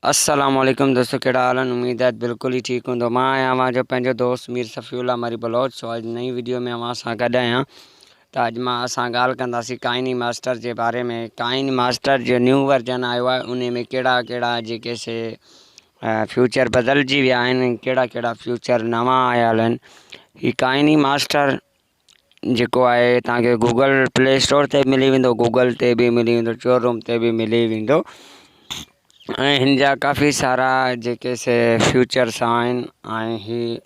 अस्सलामुअलैकुम दोस्तों, कहिड़ा हाल आहिनि। उम्मीद आहे बिल्कुल ही ठीक हूंदो। मां आहियां मुंहिंजो पंहिंजो दोस्त मीर सफ़ीउल्लाह मरी बलोच। सो अॼु नई वीडियो में अवां सां गॾु आहियां। त अॼु असां ॻाल्हि कंदासीं काइनी मास्टर जे बारे में। काइनी मास्टर जो न्यू वर्जन आयो आहे, उन में कहिड़ा कहिड़ा जेके से फ्यूचर बदिलजी विया आहिनि, कहिड़ा कहिड़ा फ्यूचर नवां आयल आहिनि। ही काइनी मास्टर जेको आहे तव्हांखे गूगल प्ले स्टोर ते मिली वेंदो, गूगल ते बि मिली वेंदो, शोरूम ते बि मिली वेंदो। ऐं हिन जा काफ़ी सारा जेके से फ्यूचर्स आहिनि ऐं ही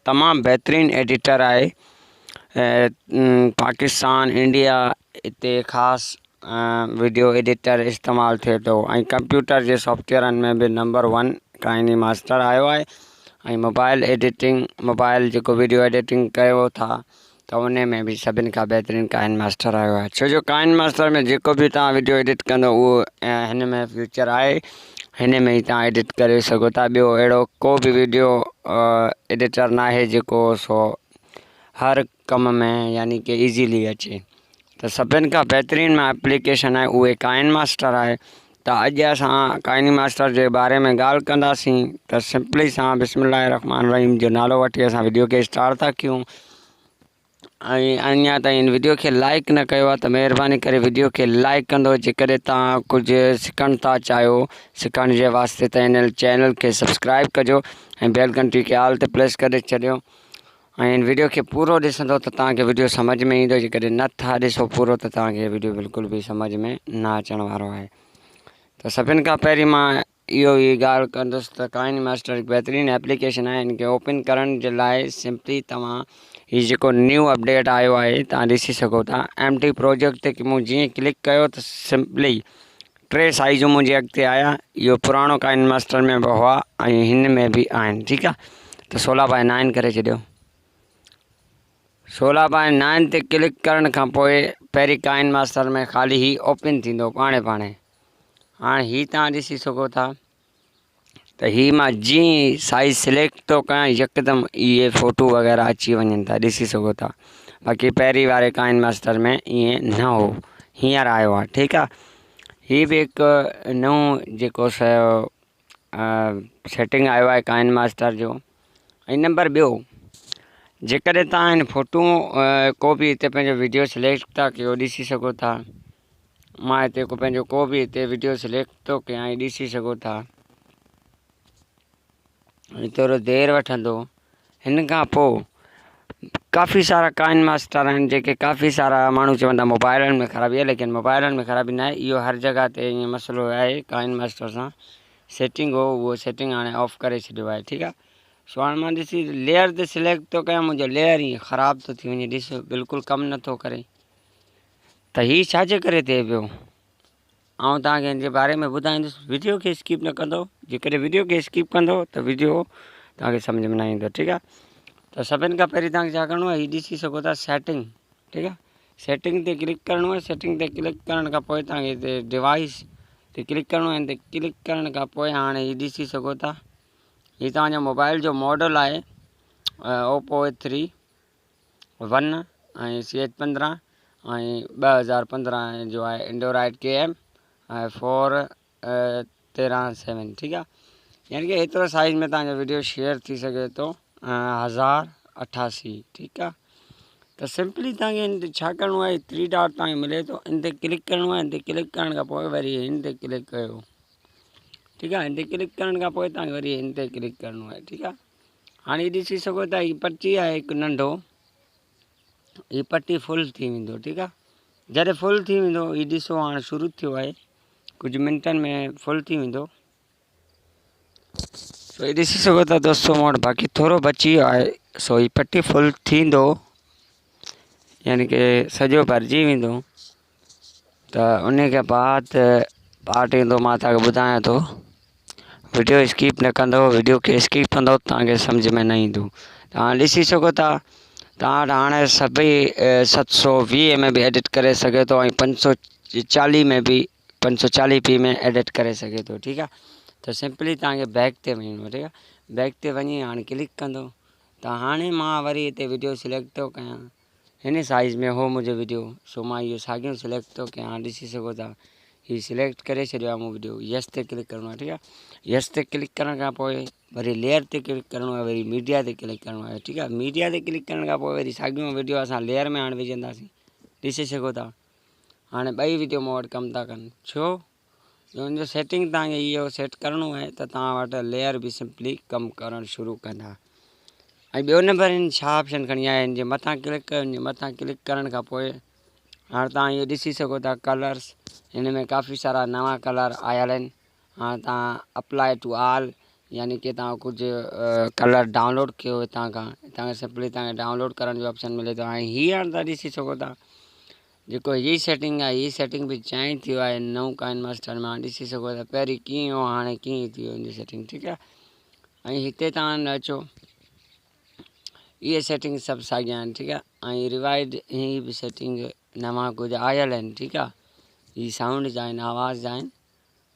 तमामु बहितरीनु एडिटर आहे। पाकिस्तान इंडिया हिते ख़ासि वीडियो एडिटर इस्तेमालु थिए थो ऐं कंप्यूटर जे सॉफ्टवेयरनि में बि नंबर 1 काइनी मास्टर आयो आहे। ऐं मोबाइल एडिटिंग, मोबाइल जेको वीडियो एडिटिंग कयो था त उन में बि सभिनि खां बहितरीनु काइन मास्टर आयो आहे। छो जो काइन मास्टर में जेको बि तव्हां वीडियो एडिट कंदो उहो हिन में फ्यूचर आहे, हिन में ई तव्हां एडिट करे सघो था। ॿियो अहिड़ो को बि वीडियो एडिटर न आहे जेको सो हर कम में यानी कि ईज़ीली अचे। त सभिनि खां बहितरीनु एप्लीकेशन आहे उहे काइन मास्टर आहे। त अॼु असां काइनी मास्टर जे बारे में ॻाल्हि कंदासीं। त सिंपली सां बिस्मिल्लाह रहमान रहीम जो नालो वठी असां वीडियो खे स्टार्ट था कयूं। ऐं अञा ताईं इन वीडियो खे लाइक न कयो आहे त महिरबानी करे वीडियो खे लाइक कंदो। जेकॾहिं तव्हां कुझु सिखणु था चाहियो सिखण जे वास्ते त हिन चैनल खे सब्सक्राइब कजो ऐं बेल घंटी खे ऑल ते प्रेस करे छॾियो। ऐं हिन वीडियो खे पूरो ॾिसंदो त तव्हांखे वीडियो सम्झ में ईंदो। जेकॾहिं नथा ॾिसो पूरो त तव्हांखे वीडियो बिल्कुल बि सम्झ में न अचण वारो आहे। त सभिनि खां पहिरीं मां इहो ई ॻाल्हि कंदुसि त काइनी मास्टर हिकु बहितरीनु एप्लीकेशन आहे। हिन खे ओपन करण जे लाइ सिंपली तव्हां हीउ जेको न्यू अपडेट आयो आहे तव्हां ॾिसी सघो था। MT प्रोजेक्ट ते मूं जीअं क्लिक कयो त सिंपली 3 साइज़ूं मुंहिंजे अॻिते आया। इहो पुराणो काइन मास्टर में बि हुआ ऐं हिन में बि आहिनि। ठीकु आहे, त 16:9 करे छॾियो। 16:9 ते क्लिक करण खां पोइ पहिरीं काइन मास्टर में ख़ाली ही ओपन थींदो पाणे। हाणे हीउ तव्हां ॾिसी सघो था त हीउ मां जीअं ई साइज़ सिलेक्ट थो कयां यकदमि इहे फ़ोटू वग़ैरह अची वञनि था, ॾिसी सघो था। बाक़ी पहिरीं वारे काइन मास्टर में ईअं न हो, हींअर आयो आहे। ठीकु आहे, हीउ बि हिकु नओं जेको सेटिंग आयो आहे काइन मास्टर जो। ऐं नंबर ॿियो, जेकॾहिं तव्हां हिन फ़ोटू को बि हिते पंहिंजो वीडियो सिलेक्ट था कयो, ॾिसी सघो था। मां हिते पंहिंजो को बि हिते वीडियो सिलेक्ट थो कयां, ॾिसी सघो था। थोरो देरि वठंदो। हिन खां पोइ काफ़ी सारा काइन मास्टर आहिनि जेके काफ़ी सारा माण्हू चवंदा मोबाइलनि में ख़राबी आहे, लेकिन मोबाइलनि में ख़राबी न आहे। इहो हर जॻह ते ईअं मसइलो आहे काइन मास्टर सां। सेटिंग हो उहो सेटिंग हाणे ऑफ करे छॾियो आहे। ठीकु आहे, सो हाणे मां ॾिसी लेयर ते सिलेक्ट थो कयां, मुंहिंजो लेयर ईअं ख़राबु थो थी वञे। ॾिस बिल्कुलु कमु नथो करे। त हीउ छाजे करे थिए पियो, ऐं तव्हांखे हिन जे बारे में ॿुधाईंदुसि। वीडियो खे स्किप न कंदो। जेकॾहिं वीडियो खे स्किप कंदो त वीडियो तव्हांखे सम्झ में न ईंदो। ठीकु आहे, त सभिनि खां पहिरीं तव्हांखे छा करिणो आहे, हीउ ॾिसी सघो था सेटिंग। ठीकु आहे, सेटिंग ते क्लिक करिणो आहे। सेटिंग ते क्लिक करण खां पोइ तव्हांखे हिते डिवाइस ते क्लिक करिणो आहे। हिन ते क्लिक करण खां पोइ हाणे हीउ ॾिसी सघो था, हीउ तव्हांजो मोबाइल जो मॉडल आहे ओप्पो A31 ऐं CH15 ऐं 2015 जो आहे एंड्रॉइड KM ऐं 413/7। ठीकु आहे, यानी कि एतिरो साइज़ में तव्हांजो वीडियो शेयर थी सघे थो 1088। ठीकु आहे, त सिंपली तव्हांखे हिन ते छा करिणो आहे, 3 डॉट तव्हांखे मिले थो, हिन ते क्लिक करिणो आहे। हिन ते क्लिक करण खां पोइ वरी हिन ते क्लिक कयो। ठीकु आहे, हिन ते क्लिक करण खां पोइ तव्हांखे वरी हिन ते क्लिक करिणो आहे। ठीकु आहे, हाणे ॾिसी सघो था हीउ पटी आहे हिकु नंढो, हीउ पटी फुल थी वेंदो। ठीकु आहे, जॾहिं फुल थी वेंदो, हीउ ॾिसो हाणे शुरू थियो आहे, कुझु मिंटनि में फुल थी वेंदो। सो हीउ ॾिसी सघो था दोस्तों, मूं वटि बाक़ी थोरो बची वियो आहे। सो हीउ पटी फुल थींदो यानी कि सॼो भरिजी वेंदो, त उन खां बाद पार्ट ईंदो। मां तव्हांखे ॿुधायां थो, वीडियो स्किप न कंदो। वीडियो खे स्किप कंदो तव्हांखे सम्झ में न ईंदो। तव्हां ॾिसी सघो था, तव्हां वटि हाणे सभई 720 में बि एडिट करे सघे थो ऐं 540 में बि 540p में एडिट करे सघे थो। ठीकु आहे, त सिंपली तव्हांखे बैक ते वञिणो। ठीकु आहे, बैक ते वञी हाणे क्लिक कंदो। त हाणे मां वरी हिते वीडियो सिलेक्ट थो कयां, हिन साइज़ में हो मुंहिंजो वीडियो। सो मां इहो साॻियो सिलेक्ट थो कयां, ॾिसी सघो था ही सिलेक्ट करे छॾियो आहे मूं वीडियो। यस ते क्लिक करिणो आहे, ठीकु आहे। यस ते क्लिक करण खां पोइ वरी लेयर ते क्लिक करिणो आहे, वरी मीडिया ते क्लिक करिणो आहे, ठीकु आहे। मीडिया ते क्लिक करण खां पोइ वरी साॻियो वीडियो असां लेयर में हाणे विझंदासीं, ॾिसी सघो था। हाणे ॿई वीडियो मूं वटि कमु था कनि, छो जो हुनजो सेटिंग तव्हांखे इहो सेट करिणो आहे त तव्हां वटि लेयर बि सिंपली कमु करणु शुरू कंदा। ऐं ॿियो नंबर हिन छा ऑप्शन खणी आया, हिन जे मथां क्लिक कयो। हिन जे मथां क्लिक करण खां पोइ हाणे तव्हां इहो ॾिसी सघो था कलर्स, हिन में काफ़ी सारा नवां कलर आयल आहिनि। हाणे तव्हां अप्लाई टू ऑल यानी कि तव्हां कुझु कलर डाउनलोड कयो हितां खां सिंपली तव्हांखे डाउनलोड करण जो ऑप्शन मिले थो। ऐं हीअ हाणे तव्हां ॾिसी सघो था जेको हीअ सेटिंग आहे, हीअ सेटिंग बि चेंज थियो आहे नओं काइन मास्टर में। हाणे ॾिसी सघो था पहिरीं कीअं हो, हाणे कीअं थी वियो हिनजी सेटिंग, ठीकु आहे। ऐं हिते तव्हां न अचो, इहे सेटिंग सभु साॻिया आहिनि, ठीकु आहे। ऐं रिवाइड ही बि सेटिंग नवां कुझु आयल आहिनि, ठीकु आहे। ही साउंड जा आहिनि, आवाज़ जा आहिनि।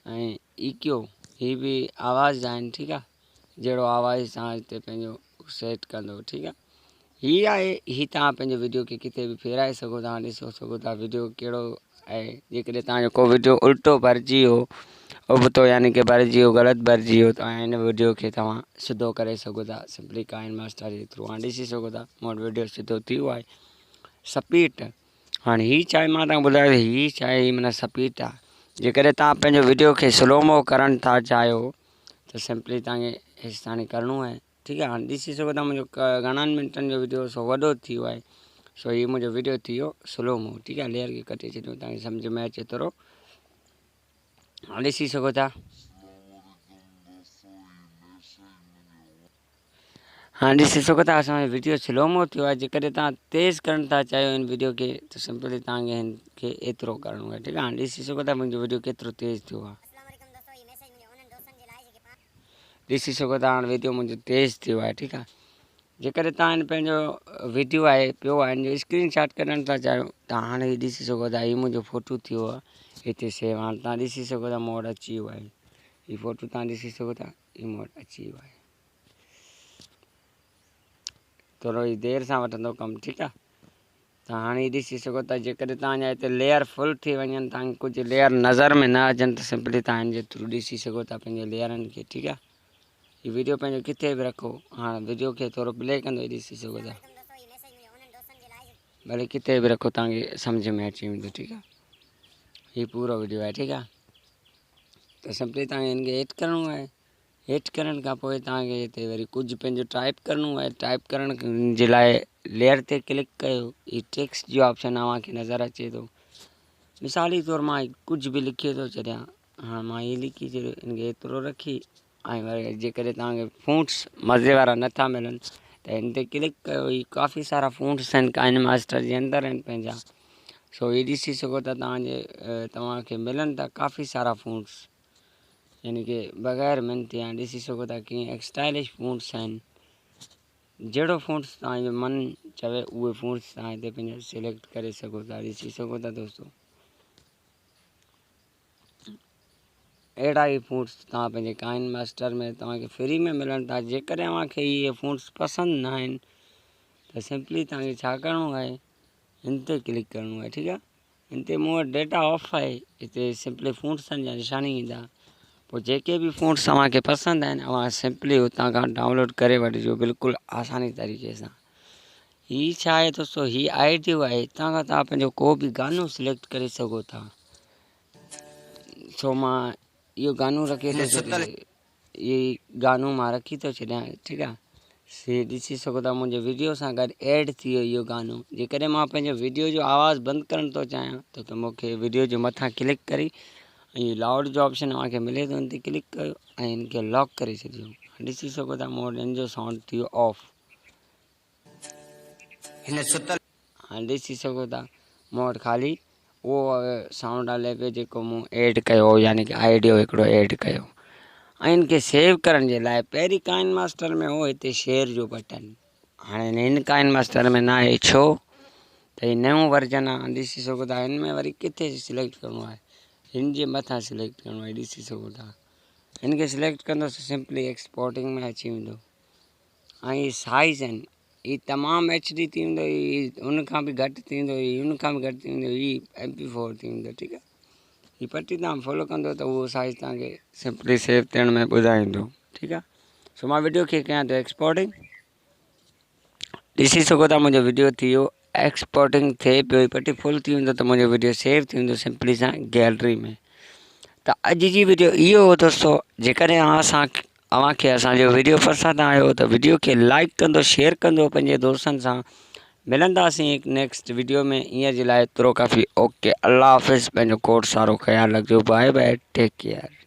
ऐं इक्यो ही बि आवाज़ जा आहिनि, ठीकु आहे। जहिड़ो आवाज़ तव्हां हिते पंहिंजो सेट कंदो, ठीकु आहे। हीअ आहे, हीअ तव्हां पंहिंजे वीडियो खे किथे बि फेराए सघो था, ॾिसो सघो था वीडियो कहिड़ो आहे। जेकॾहिं तव्हांजो को वीडियो उल्टो भरिजी वियो, उबतो यानी कि भरिजी वियो, ग़लति भरिजी वियो, त हिन वीडियो खे तव्हां सिधो करे सघो था सिंपली काइन मास्टर जे थ्रू। हाणे ॾिसी सघो था मूं वटि वीडियो सिधो थी वियो आहे। स्पीड हाणे हीअ छा आहे, मां तव्हांखे ॿुधायो हीअ छा आहे, माना स्पीड आहे। जेकॾहिं तव्हां पंहिंजो वीडियो खे स्लोमो करणु था चाहियो त सिंपली तव्हांखे हेसिताणी करिणो आहे, ठीकु आहे। हाणे ॾिसी सघो था मुंहिंजो घणनि मिंटनि जो वीडियो सो वॾो थी वियो आहे। सो हीअ मुंहिंजो वीडियो थी वियो स्लोमो, ठीकु आहे। लेयर खे कटे छॾियो, तव्हांखे सम्झ में अचे थोरो। हाणे ॾिसी सघो था, हाणे ॾिसी सघो था असांजो वीडियो स्लोमो थियो आहे। जेकॾहिं तव्हां तेज़ करणु था चाहियो हिन वीडियो खे त सिंपली तव्हांखे हिन खे एतिरो करिणो आहे, ठीकु आहे। हाणे ॾिसी सघो था मुंहिंजो वीडियो केतिरो तेज़ थियो आहे, ॾिसी सघो था। हाणे वीडियो मुंहिंजो तेज़ थियो आहे, ठीकु आहे। जेकॾहिं तव्हां हिन पंहिंजो वीडियो आहे पियो आहे हिन जो स्क्रीन शॉट करणु था चाहियो त हाणे हीअ ॾिसी सघो था, हीअ मुंहिंजो फ़ोटो थियो आहे हिते सेव। हाणे तव्हां ॾिसी सघो था मूं वटि अची वियो आहे, हीअ फ़ोटो तव्हां ॾिसी सघो था, हीअ मूं वटि अची वियो आहे। थोरो ई देरि सां वठंदो कमु, ठीकु आहे। त हाणे ॾिसी सघो था जेकॾहिं तव्हांजा हिते लेयर फुल थी वञनि, तव्हांखे कुझु लेयर नज़र में न अचनि त सिंपली तव्हां हिन जे थ्रू ॾिसी सघो था पंहिंजे लेयरनि खे, ठीकु आहे। हीअ वीडियो पंहिंजो किथे बि रखो, हाणे वीडियो खे थोरो प्ले कंदो ॾिसी सघो था, भले किथे बि रखो तव्हांखे सम्झ में अची वेंदो, ठीकु आहे। हीअ पूरो वीडियो आहे, ठीकु आहे। त सिंपली तव्हांखे हिनखे एड करिणो आहे। हेठि करण खां पोइ तव्हांखे हिते वरी कुझु पंहिंजो टाइप करिणो आहे। टाइप करण जे लाइ लेयर ते क्लिक कयो, हीअ टेक्स्ट जो ऑप्शन तव्हांखे नज़र अचे थो। मिसाली तौरु मां कुझु बि लिखी थो छॾियां, हाणे मां हीअ लिखी छॾियो, हिनखे एतिरो रखी ऐं वरी जेकॾहिं तव्हांखे फ़ॉन्ट्स मज़े वारा नथा मिलनि त हिन ते क्लिक कयो। हीअ काफ़ी सारा फ़ॉन्ट्स आहिनि काइन मास्टर जे अंदरि आहिनि पंहिंजा। सो हीअ ॾिसी सघो था तव्हांखे मिलनि था काफ़ी सारा फ़ॉन्ट्स, यानी कि बग़ैर महिनती। हाणे ॾिसी सघो था कीअं स्टाइलिश फ़ॉन्ट्स आहिनि। जहिड़ो फ़ॉन्ट्स तव्हांजो मन चवे उहे फ़ॉन्ट्स तव्हां हिते पंहिंजो सिलेक्ट करे सघो था, ॾिसी सघो था दोस्तों। अहिड़ा ई फ़ॉन्ट्स तव्हां पंहिंजे काइन मास्टर में तव्हांखे फ्री में मिलनि था। जेकॾहिं तव्हांखे इहे फ़ॉन्ट्स पसंदि न आहिनि त सिंपली तव्हांखे छा करिणो आहे, हिन ते क्लिक करिणो आहे, ठीकु आहे। हिन ते मूं वटि डेटा ऑफ आहे, हिते सिंपली फ़ॉन्ट्सनि जा निशानी ईंदा। पोइ जेके बि फ़ॉन्ट्स तव्हांखे पसंदि आहिनि तव्हां सिंपली हुतां खां डाउनलोड करे वठिजो बिल्कुलु आसानी तरीक़े सां। हीअ छा आहे दोस्तों, हीअ आइडियो आहे, हितां खां तव्हां पंहिंजो को बि गानो सिलेक्ट करे सघो था। सो मां इहो गानो रखी थो छॾियां, इहो गानो मां रखी थो छॾियां, ठीकु आहे। हीअ ॾिसी सघो था मुंहिंजे वीडियो सां गॾु ऐड थी वियो इहो गानो। जेकॾहिं मां पंहिंजो वीडियो जो आवाज़ु बंदि करणु थो चाहियां त मूंखे वीडियो जे मथां क्लिक करे ऐं लाउड जो ऑप्शन तव्हांखे मिले थो, हिन ते क्लिक कयो ऐं हिनखे लॉक करे छॾियो। ॾिसी सघो था मूं वटि हिन जो साउंड थी वियो ऑफ। हाणे ॾिसी सघो था मूं वटि ख़ाली उहो साउंड हले पियो जेको मूं ऐड कयो, यानी कि आइडियो हिकिड़ो ऐड कयो। ऐं हिनखे सेव करण जे लाइ पहिरीं काइन मास्टर में हो हिते शेयर जो बटन, हाणे हिन काइन मास्टर में न आहे। छो त हीउ नओं वर्जन आहे। ॾिसी सघो था हिन में वरी किथे सिलेक्ट करिणो आहे, हिन जे मथां सिलेक्ट करिणो आहे। ॾिसी सघो था हिनखे सिलेक्ट कंदोसीं सिंपली एक्सपोर्टिंग में अची वेंदो। ऐं हीअ साइज़ आहिनि, हीअ तमामु HD थी वेंदो, हीअ हुन खां बि घटि थी वेंदो, हीअ हुन खां बि घटि थी वेंदो, हीअ MP4 थी वेंदो, ठीकु आहे। ही पट्टी तव्हां फॉलो कंदो त उहो साइज़ तव्हांखे सिंपली सेव थियण में ॿुधाईंदो। ठीकु आहे। सो मां वीडियो खे कयां थो एक्सपोर्टिंग। ॾिसी सघो था मुंहिंजो वीडियो थी वियो एक्सपोर्टिंग थिए पियो, ही पट्टी फुल थी वेंदो त मुंहिंजो वीडियो सेव थी वेंदो सिंपली सां गैलरी में। त अॼु जी वीडियो इहो हो दोस्तो। जेकॾहिं अव्हांखे असांजो वीडियो पसंदि आयो त वीडियो खे लाइक कंदो, शेयर कंदो पंहिंजे दोस्तनि सां। मिलंदासीं हिकु नेक्स्ट वीडियो में। ईअं जे लाइ एतिरो काफ़ी। ओके, अल्लाह हाफ़िज़। पंहिंजो खोड़ सारो ख़्यालु रखिजो। Bye bye, take care.